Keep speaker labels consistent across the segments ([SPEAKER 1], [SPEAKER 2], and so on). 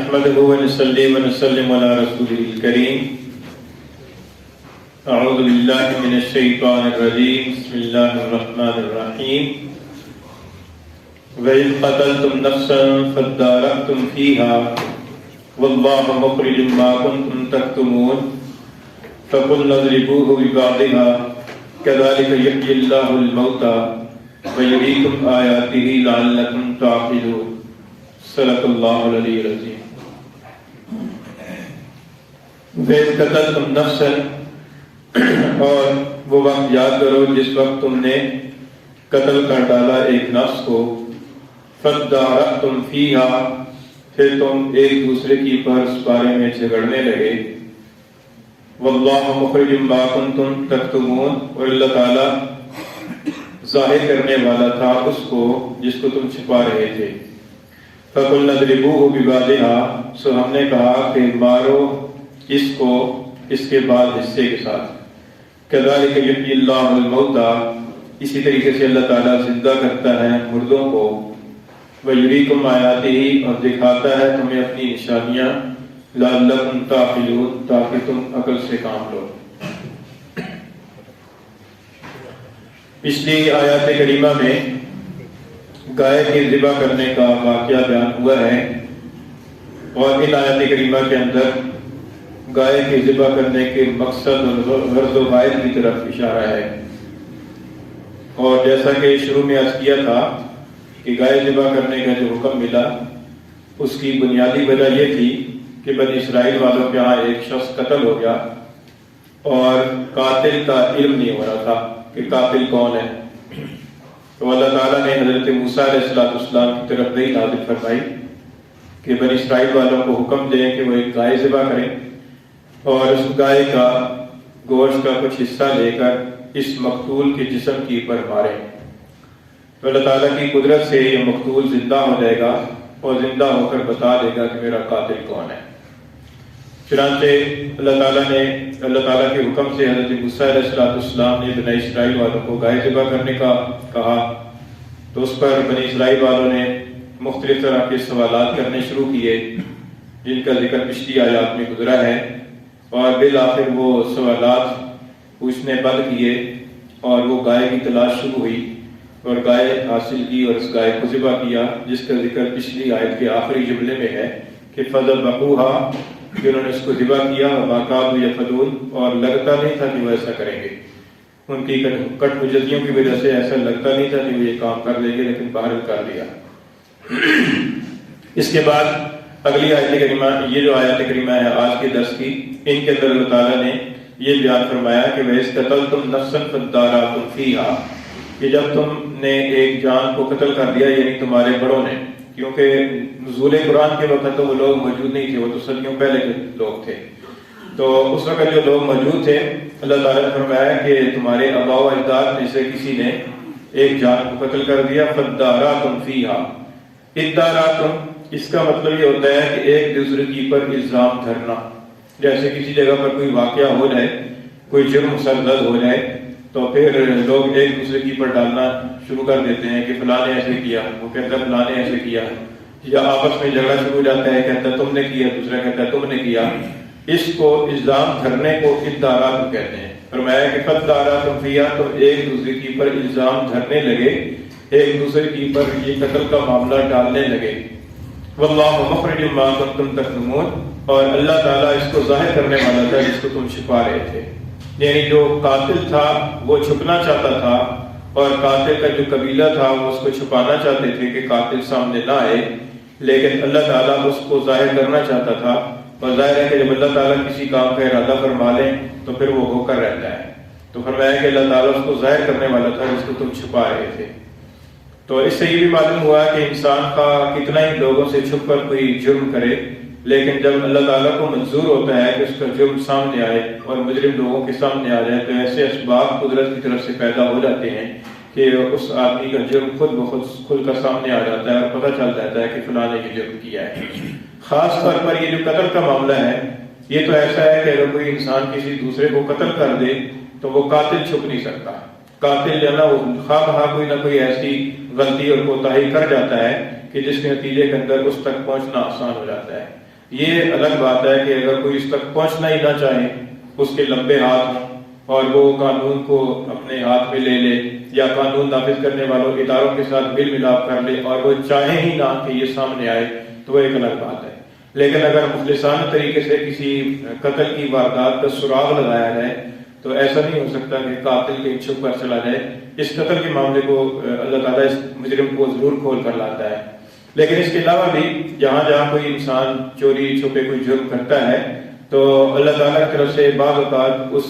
[SPEAKER 1] نحمده ونصلي ونسلم على رسوله الكريم اعوذ بالله من الشيطان الرجيم بسم الله الرحمن الرحيم وَإِذْ قَتَلْتُمْ نَفْسًا فَادَّارَأْتُمْ فِيهَا وَاللَّهُ مُخْرِجٌ مَا كُنْتُمْ تَكْتُمُونَ فَقُلْنَا اضْرِبُوهُ بِبَعْضِهَا كَذَلِكَ يُحْيِي اللَّهُ الْمَوْتَى وَيُرِيكُمْ آيَاتِهِ لَعَلَّكُمْ تَعْقِلُونَ صدق اللہ العلی العظیم۔ وَإِذْ قَتَلْتُمْ نَفْسًا، اور وہ وقت یاد کرو جس وقت تم نے قتل کر ڈالا ایک نفس کو، فَادَّارَأْتُمْ فِيهَا، پھر تم ایک دوسرے کی پر اس بارے میں جھگڑنے لگے، وَاللَّهُ مُخْرِجٌ مَا كُنْتُمْ تَكْتُمُونَ، اور اللہ تعالیٰ ظاہر کرنے والا تھا اس کو جس کو تم چھپا رہے تھے۔ فَقُلْنَا اضْرِبُوهُ بِبَعْضِهَا، سو ہم نے کہا کہ مارو اس کو اس کے بعد حصے کے ساتھ۔ كَذَلِكَ يُحْيِي اللَّهُ الْمَوْتَى، اسی طریقے سے اللہ تعالیٰ زندہ کرتا ہے مردوں کو، وَيُرِيكُمْ آيَاتِهِ، اور دکھاتا ہے تمہیں اپنی نشانیاں، لَعَلَّكُمْ تَعْقِلُونَ، تاکہ تم عقل سے کام لو۔ پچھلی آیات کریمہ میں گائے کے ذبح کرنے کا واقعہ بیان ہوا ہے، اور ان آیات کریمہ کے اندر گائے کے ذبح کرنے کے مقصد اور غرض و غائب کی طرف اشارہ ہے۔ اور جیسا کہ شروع میں عرض کیا تھا کہ گائے ذبح کرنے کا جو حکم ملا اس کی بنیادی وجہ یہ تھی کہ بنی اسرائیل والوں کے ہاں ایک شخص قتل ہو گیا اور قاتل کا علم نہیں ہو رہا تھا کہ قاتل کون ہے۔ تو اللہ تعالیٰ نے حضرت موسیٰ علیہ السلام کی طرف وحی نازل فرمائی کہ بنی اسرائیل والوں کو حکم دیں کہ وہ ایک گائے ذبح کریں اور اس گائے کا گوشت کا کچھ حصہ لے کر اس مقتول کے جسم کے اوپر ماریں۔ تو اللہ تعالیٰ کی قدرت سے یہ مقتول زندہ ہو جائے گا اور زندہ ہو کر بتا دے گا کہ میرا قاتل کون ہے۔ چنانچہ اللہ تعالیٰ کے حکم سے حضرت موسیٰ علیہ السلام نے بنی اسرائیل والوں کو گائے ذبح کرنے کا کہا، تو اس پر بنی اسرائیل والوں نے مختلف طرح کے سوالات کرنے شروع کیے جن کا ذکر پچھلی آیات میں گزرا ہے، اور بالآخر وہ سوالات پوچھنے بند کیے اور وہ گائے کی تلاش شروع ہوئی اور گائے حاصل کی اور اس گائے کو ذبح کیا، جس کا ذکر پچھلی آیت کے آخری جملے میں ہے کہ فَذَبَحُوهَا، کہ انہوں نے اس کو ذبح کیا، وَمَا كَادُوا يَفْعَلُونَ، اور لگتا نہیں تھا کہ وہ ایسا کریں گے۔ ان کی کٹ حجتیوں کی وجہ سے ایسا لگتا نہیں تھا کہ وہ یہ کام کر لیں گے، لیکن بہرحال کر لیا۔ اس کے بعد اگلی آیت کریمہ، یہ جو آیت کریمہ ہے آج کے درس کی، ان کے اندر اللہ تعالیٰ نے یہ بیان فرمایا کہ وَإِذْ قَتَلْتُمْ نَفْسًا فَادَّارَأْتُمْ فِيهَا، کہ جب تم نے ایک جان کو قتل کر دیا، یعنی تمہارے بڑوں نے، کیونکہ نزول قرآن کے وقت تو وہ لوگ موجود نہیں تھے، وہ تو صدیوں پہلے کے لوگ تھے۔ تو اس وقت جو لوگ موجود تھے، اللہ تعالیٰ نے فرمایا کہ تمہارے آباء و اجداد میں سے کسی نے ایک جان کو قتل کر دیا، فَادَّارَأْتُمْ فِيهَا۔ ادَّارَأْتُمْ، اس کا مطلب یہ ہوتا ہے کہ ایک دوسرے کی پر الزام دھرنا۔ جیسے کسی جگہ پر کوئی واقعہ ہو جائے، کوئی جرم سرزد ہو جائے، تو پھر لوگ ایک دوسرے کی پر ڈالنا شروع کر دیتے ہیں کہ فلاں نے ایسے کیا، وہ کہتا ہے فلاں نے ایسے کیا، یا آپس میں جھگڑا شروع ہو جاتا ہے، کہتا ہے تم نے کیا، دوسرا کہتا ہے تم نے کیا۔ اس کو الزام دھرنے کو ادارات کہتے ہیں۔ فرمایا کہ فَادَّارَأْتُمْ فِيهَا، تو ایک دوسرے کی پر الزام دھرنے لگے، ایک دوسرے کی پر یہ قتل کا معاملہ ڈالنے لگے۔ وَاللَّهُ مُخْرِجٌ مَا كُنْتُمْ تَكْتُمُونَ، اور اللہ تعالیٰ اس کو ظاہر کرنے والا تھا جس کو تم چھپا رہے تھے۔ یعنی جو قاتل تھا وہ چھپنا چاہتا تھا، اور قاتل کا جو قبیلہ تھا وہ اس کو چھپانا چاہتے تھے کہ قاتل سامنے نہ آئے، لیکن اللہ تعالیٰ اس کو ظاہر کرنا چاہتا تھا۔ اور ظاہر ہے کہ جب اللہ تعالیٰ کسی کام کا ارادہ فرما لیں تو پھر وہ ہو کر رہتا ہے۔ تو فرمایا کہ اللہ تعالیٰ اس کو ظاہر کرنے والا تھا جس کو تم چھپا رہے تھے۔ تو اس سے یہ بھی معلوم ہوا کہ انسان کا کتنا ہی لوگوں سے چھپ کر کوئی جرم کرے، لیکن جب اللہ تعالیٰ کو منظور ہوتا ہے کہ اس کا جرم سامنے آئے اور مجرم لوگوں کے سامنے آ جائے، تو ایسے اسباب قدرت کی طرف سے پیدا ہو جاتے ہیں کہ اس آدمی کا جرم خود بخود کھل کر سامنے آ جاتا ہے اور پتہ چل جاتا ہے کہ فلاں نے یہ جرم کیا ہے۔ خاص طور پر یہ جو قتل کا معاملہ ہے، یہ تو ایسا ہے کہ اگر کوئی انسان کسی دوسرے کو قتل کر دے تو وہ قاتل چھپ نہیں سکتا۔ قاتل جو ہے نا، وہ خواہ بہا کوئی نہ کوئی ایسی غلطی اور کوتاہی کر جاتا ہے کہ جس کے نتیجے کے اندر اس تک پہنچنا آسان ہو جاتا ہے۔ یہ الگ بات ہے کہ اگر کوئی اس تک پہنچنا ہی نہ چاہے، اس کے لمبے ہاتھ ہوں اور وہ قانون کو اپنے ہاتھ میں لے لے، یا قانون نافذ کرنے والوں اداروں کے ساتھ مل ملاپ کر لے اور وہ چاہے ہی نہ کہ یہ سامنے آئے، تو وہ ایک الگ بات ہے۔ لیکن اگر مخلصانہ طریقے سے کسی قتل کی واردات کا سراغ لگایا جائے تو ایسا نہیں ہو سکتا کہ قاتل کے چھپ کر چلا جائے۔ اس قتل کے معاملے کو اللہ تعالیٰ اس مجرم کو ضرور کھول کر لاتا ہے۔ لیکن اس کے علاوہ بھی جہاں جہاں کوئی انسان چوری چھپے کوئی جرم کرتا ہے تو اللہ تعالیٰ کی طرف سے بعض اوقات اس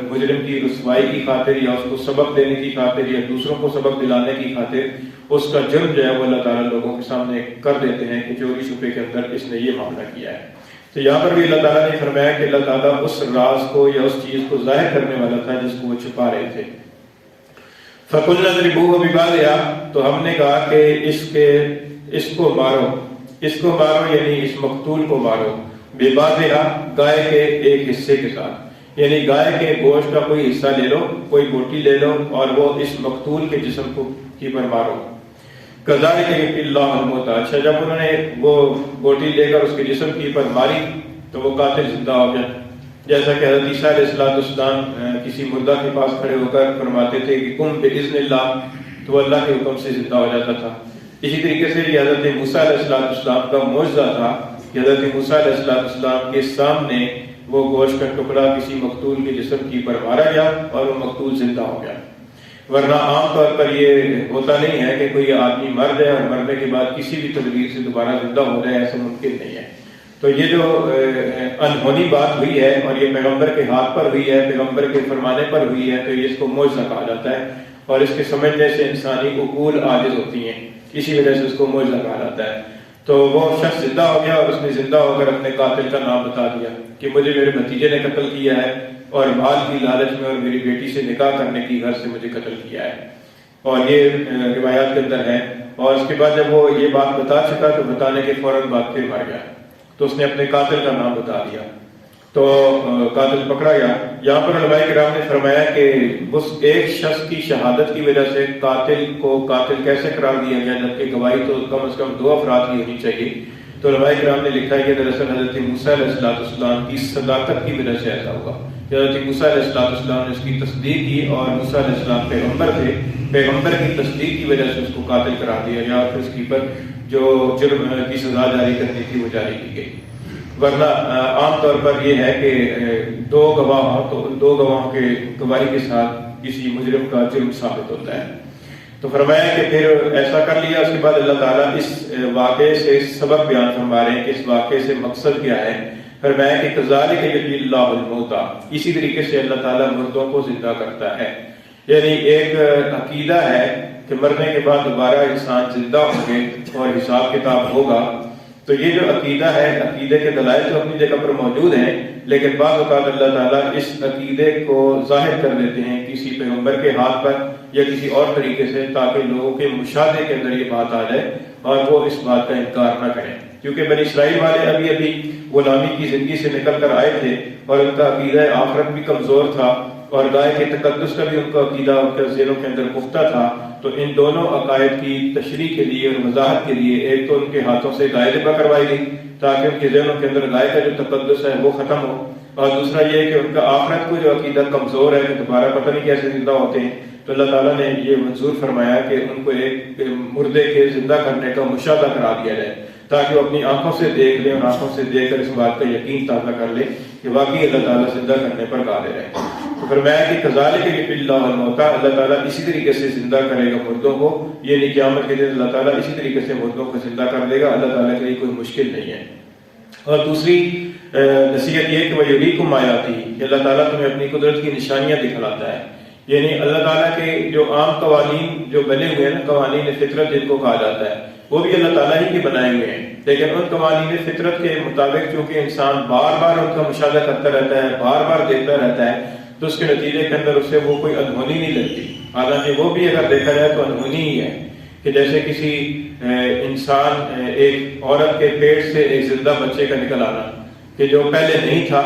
[SPEAKER 1] مجرم کی رسوائی کی خاطر یا اس کو سبق دینے کی خاطر یا دوسروں کو سبق دلانے کی خاطر اس کا جرم جو ہے وہ اللہ تعالیٰ لوگوں کے سامنے کر دیتے ہیں کہ چوری چھپے کے اندر اس نے یہ معاملہ کیا ہے۔ تو یہاں پر بھی اللہ تعالیٰ نے فرمایا کہ اللہ تعالیٰ اس راز کو یا اس چیز کو ظاہر کرنے والا تھا جس کو وہ چھپا رہے تھے۔ فَقُلْنَا اضْرِبُوهُ بِبَعْضِهَا، تو ہم نے کہا کہ اس کو مارو یعنی اس مقتول کو مارو، بِبَعْضِهَا گائے کے ایک حصے کے ساتھ، یعنی گائے کے گوشت کا کوئی حصہ لے لو، کوئی بوٹی لے لو اور وہ اس مقتول کے جسم کو کی پر مارو۔ کذالک یحیی اللہ الموتیٰ، اچھا جب انہوں نے وہ بوٹی لے کر اس کے جسم کی پر ماری تو وہ قاتل زندہ ہو گیا، جیسا کہ حضرت عیسیٰ علیہ السلام کسی مردہ کے پاس کھڑے ہو کر فرماتے تھے کہ قم بإذن اللہ، تو وہ اللہ کے حکم سے زندہ ہو جاتا تھا۔ اسی طریقے سے یہ حضرت موسیٰ علیہ السلام کا معجزہ تھا کہ حضرت موسیٰ علیہ السلام کے سامنے وہ گوشت کا ٹکڑا کسی مقتول کے جسم کی پر مارا گیا اور وہ مقتول زندہ ہو گیا۔ ورنہ عام طور پر یہ ہوتا نہیں ہے کہ کوئی آدمی مر جائے اور مرنے کے بعد کسی بھی تدبیر سے دوبارہ زندہ ہو جائے، ایسا ممکن نہیں ہے۔ تو یہ جو انہونی بات ہوئی ہے اور یہ پیغمبر کے ہاتھ پر ہوئی ہے، پیغمبر کے فرمانے پر ہوئی ہے، تو یہ اس کو معجزہ کہا جاتا ہے، اور اس کے سمجھنے سے انسانی عقول عاجز ہوتی ہیں، اسی وجہ سے اس کو معجزہ کہا جاتا ہے۔ تو وہ شخص زندہ ہو گیا اور اس نے زندہ ہو کر اپنے قاتل کا نام بتا دیا کہ مجھے میرے بھتیجے نے قتل کیا ہے اور مال کی لالچ میں اور میری بیٹی سے نکاح کرنے کی غرض سے مجھے قتل کیا ہے، اور یہ روایات کے اندر ہے۔ اور اس کے بعد جب وہ یہ بات بتا چکا تو بتانے کے فوراً بعد پھر مر گیا، تو اس نے اپنے قاتل کا نام بتا دیا، تو قاتل پکڑا گیا۔ یہاں پر علماء کرام نے فرمایا کہ اس ایک شخص کی شہادت کی وجہ سے قاتل کو قاتل کیسے قرار دیا گیا، جبکہ گواہی تو کم از کم 2 افراد کی ہونی چاہیے۔ تو علماء کرام نے لکھا ہے کہ دراصل حضرت موسیٰ علیہ السلام کی صداقت کی وجہ سے ایسا ہوا کہ حضرت موسیٰ علیہ السلام نے اس کی تصدیق کی، اور موسیٰ علیہ السلام پیغمبر تھے، پیغمبر کی تصدیق کی وجہ سے اس کو قاتل قرار دیا گیا اور پھر اس کی پر جو جرم کی سزا جاری کرنی تھی وہ جاری کی گئی۔ ورنہ عام طور پر یہ ہے کہ 2 گواہ ہوں تو ان 2 گواہوں کے گواہی کے ساتھ کسی مجرم کا جرم ثابت ہوتا ہے۔ تو فرمایا کہ پھر ایسا کر لیا۔ اس کے بعد اللہ تعالیٰ اس واقعے سے سبق بیان فرما رہے ہیں کہ اس واقعے سے مقصد کیا ہے۔ فرمایا کہ کذالک یحیی اللہ الموتیٰ، اسی طریقے سے اللہ تعالیٰ مردوں کو زندہ کرتا ہے۔ یعنی ایک عقیدہ ہے کہ مرنے کے بعد دوبارہ انسان زندہ ہوں گے اور حساب کتاب ہوگا، تو یہ جو عقیدہ ہے، عقیدے کے دلائل تو اپنی جگہ پر موجود ہیں، لیکن بعض اوقات اللہ تعالیٰ اس عقیدے کو ظاہر کر دیتے ہیں کسی پیغمبر کے ہاتھ پر یا کسی اور طریقے سے، تاکہ لوگوں کے مشاہدے کے اندر یہ بات آ جائے اور وہ اس بات کا انکار نہ کریں۔ کیونکہ بنی اسرائیل والے ابھی غلامی کی زندگی سے نکل کر آئے تھے اور ان کا عقیدہ آخرت بھی کمزور تھا اور گائے کے تقدس کا بھی ان کا عقیدہ ان کے ذہنوں کے اندر پختہ تھا۔ تو ان دونوں عقائد کی تشریح کے لیے اور وضاحت کے لیے ایک تو ان کے ہاتھوں سے گائے ذبح کروائی گئی تاکہ ان کے ذہنوں کے اندر گائے کا جو تقدس ہے وہ ختم ہو، اور دوسرا یہ کہ ان کا آخرت کو جو عقیدہ کمزور ہے کہ دوبارہ پتہ نہیں کیسے زندہ ہوتے ہیں، تو اللہ تعالیٰ نے یہ منظور فرمایا کہ ان کو ایک مردے کے زندہ کرنے کا مشاہدہ کرا دیا جائے تاکہ وہ اپنی آنکھوں سے دیکھ لیں اور آنکھوں سے دیکھ کر اس بات کا یقین تازہ کر لیں کہ واقعی اللہ تعالیٰ زندہ کرنے پر قادر ہے۔ تو فرمایا کہ کذالک یحیی اللہ الموتیٰ، اللہ تعالیٰ اسی طریقے سے زندہ کرے گا مردوں کو، یہ نہیں قیامت کے دن اللہ تعالیٰ اسی طریقے سے مردوں کو زندہ کر دے گا، اللہ تعالیٰ کے لیے کوئی مشکل نہیں ہے۔ اور دوسری نصیحت یہ کہ وَیُرِیکُمْ آیاتِہ، کہ اللہ تعالیٰ تمہیں اپنی قدرت کی نشانیاں دکھلاتا ہے۔ یعنی اللہ تعالیٰ کے جو عام قوانین جو بنے ہوئے ہیں نا، قوانین فطرت جن کو کہا جاتا ہے، وہ بھی اللہ تعالیٰ ہی کے بنائے ہوئے ہیں، لیکن ان قوانین فطرت کے مطابق چونکہ انسان بار بار ان کا مشاہدہ کرتا رہتا ہے، بار بار دیکھتا رہتا ہے، تو اس کے نتیجے کے اندر اسے وہ کوئی انہونی نہیں لگتی۔ حالانکہ وہ بھی اگر دیکھا جائے تو انہونی ہی ہے کہ جیسے کسی انسان ایک عورت کے پیٹ سے ایک زندہ بچے کا نکل آنا کہ جو پہلے نہیں تھا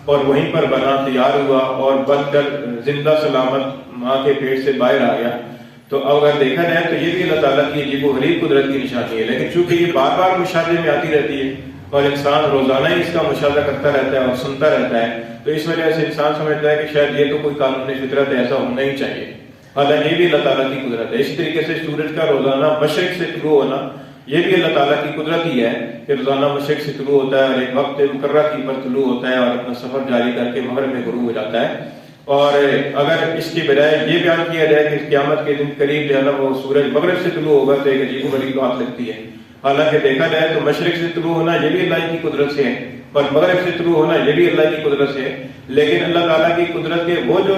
[SPEAKER 1] اور وہیں پر بنا تیار ہوا اور بن کر زندہ سلامت ماں کے پیٹ سے باہر آ گیا، تو اب اگر دیکھا جائے تو یہ بھی اللہ تعالیٰ کی عجیب و غریب قدرت کی نشانی ہے۔ لیکن چونکہ یہ بار بار مشاہدے میں آتی رہتی ہے، اور انسان روزانہ ہی اس کا مشاہدہ کرتا رہتا ہے اور سنتا رہتا ہے، تو اس وجہ سے انسان سمجھتا ہے کہ شاید یہ تو کوئی قانون فطرت ہے، ایسا ہونا ہی چاہیے، حالانکہ یہ بھی اللہ تعالیٰ کی قدرت ہے۔ اسی طریقے سے سورج کا روزانہ مشرق سے طلوع ہونا، یہ بھی اللہ تعالیٰ کی قدرت ہی ہے کہ روزانہ مشرق سے طلوع ہوتا ہے اور ایک وقت مقررہ کی پر طلوع ہوتا ہے اور اپنا سفر جاری کر کے مغرب میں غروب ہو جاتا ہے۔ اور اگر اس کی بجائے یہ بیان کیا جائے کہ قیامت کے دن قریب جو ہے نا وہ سورج مغرب سے طلوع ہوگا تو ایک عجیب و غریب بات لگتی ہے، حالانکہ دیکھا جائے تو مشرق سے طلوع ہونا یہ بھی اللہ کی قدرت سے ہے اور مغرب سے طلوع ہونا یہ بھی اللہ کی قدرت سے ہے، لیکن اللہ تعالیٰ کی قدرت کے وہ جو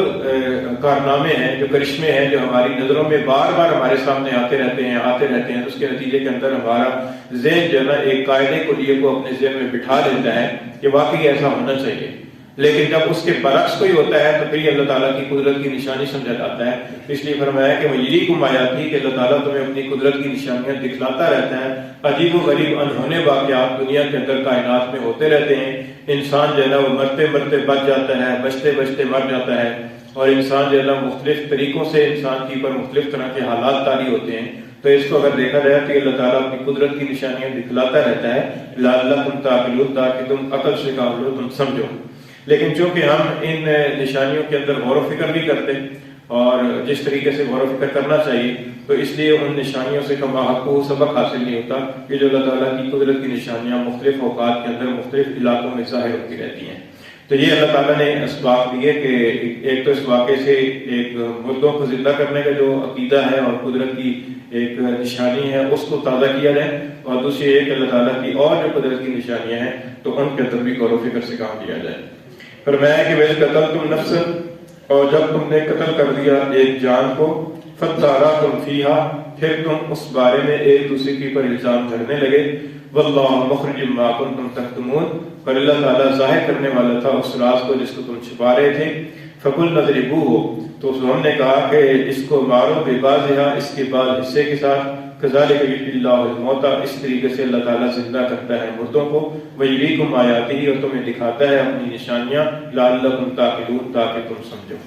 [SPEAKER 1] کارنامے ہیں، جو کرشمے ہیں، جو ہماری نظروں میں بار بار ہمارے سامنے آتے رہتے ہیں، اس کے نتیجے کے اندر ہمارا ذہن جو ہے نا ایک قاعدے کو لیے کو اپنے ذہن میں بٹھا لیتا ہے کہ واقعی ایسا ہونا چاہیے، لیکن جب اس کے برعکس کوئی ہوتا ہے تو پھر یہ اللہ تعالیٰ کی قدرت کی نشانی سمجھا جاتا ہے۔ اس لیے فرمایا کہ وَيُرِيكُمْ آيَاتِهِ کہ اللہ تعالیٰ تمہیں اپنی قدرت کی نشانیاں دکھلاتا رہتا ہے۔ عجیب و غریب انہونے واقعات دنیا کے اندر کائنات میں ہوتے رہتے ہیں، انسان جو ہے نا وہ مرتے مرتے بچ جاتا ہے، بچتے بچتے مر جاتا ہے، اور انسان جو ہے نا مختلف طریقوں سے انسان کے اوپر مختلف طرح کے حالات طاری ہوتے ہیں، تو اس کو اگر دیکھا جائے تو اللہ تعالیٰ اپنی قدرت کی نشانیاں دکھلاتا رہتا ہے لعلکم تعقلون، تاکہ تم عقل سے کام لو، تم سمجھو۔ لیکن چونکہ ہم ان نشانیوں کے اندر غور و فکر نہیں کرتے اور جس طریقے سے غور و فکر کرنا چاہیے، تو اس لیے ان نشانیوں سے کم حق کو سبق حاصل نہیں ہوتا کہ جو اللہ تعالیٰ کی قدرت کی نشانیاں مختلف اوقات کے اندر مختلف علاقوں میں ظاہر ہوتی رہتی ہیں۔ تو یہ اللہ تعالیٰ نے اسباق دیے کہ ایک تو اس واقعے سے ایک مردوں کو زندہ کرنے کا جو عقیدہ ہے اور قدرت کی ایک نشانی ہے اس کو تازہ کیا جائے، اور دوسری ایک اللہ تعالیٰ کی اور جو قدرت کی نشانیاں ہیں تو ان کے اندر بھی غور و فکر سے کام لیا جائے۔ فرمایا کہ وَإِذْ قَتَلْتُمْ نَفْسًا اور جب تم نے قتل کر دیا ایک جان کو، فَادَّارَأْتُمْ فِيهَا پھر تم اس بارے میں ایک دوسرے کے اوپر الزام جھڑنے لگے، وَاللَّهُ مُخْرِجٌ مَا كُنتُمْ تَكْتُمُونَ پر اللہ تعالیٰ ظاہر کرنے والا تھا اس راز کو جس کو تم چھپا رہے تھے۔ فَقُلْنَا اضْرِبُوهُ تو ہم نے کہا کہ اس کو مارو بِبَعْضِهَا اس کے بعد حصے کے ساتھ، كَذَلِكَ يُحْيِي اللَّهُ الْمَوْتَى اس طریقے سے اللہ تعالیٰ زندہ کرتا ہے مردوں کو، وَيُرِيكُمْ آيَاتِهِ اور تمہیں دکھاتا ہے اپنی نشانیاں، لعلکم تعقلون تاکہ تم سمجھو۔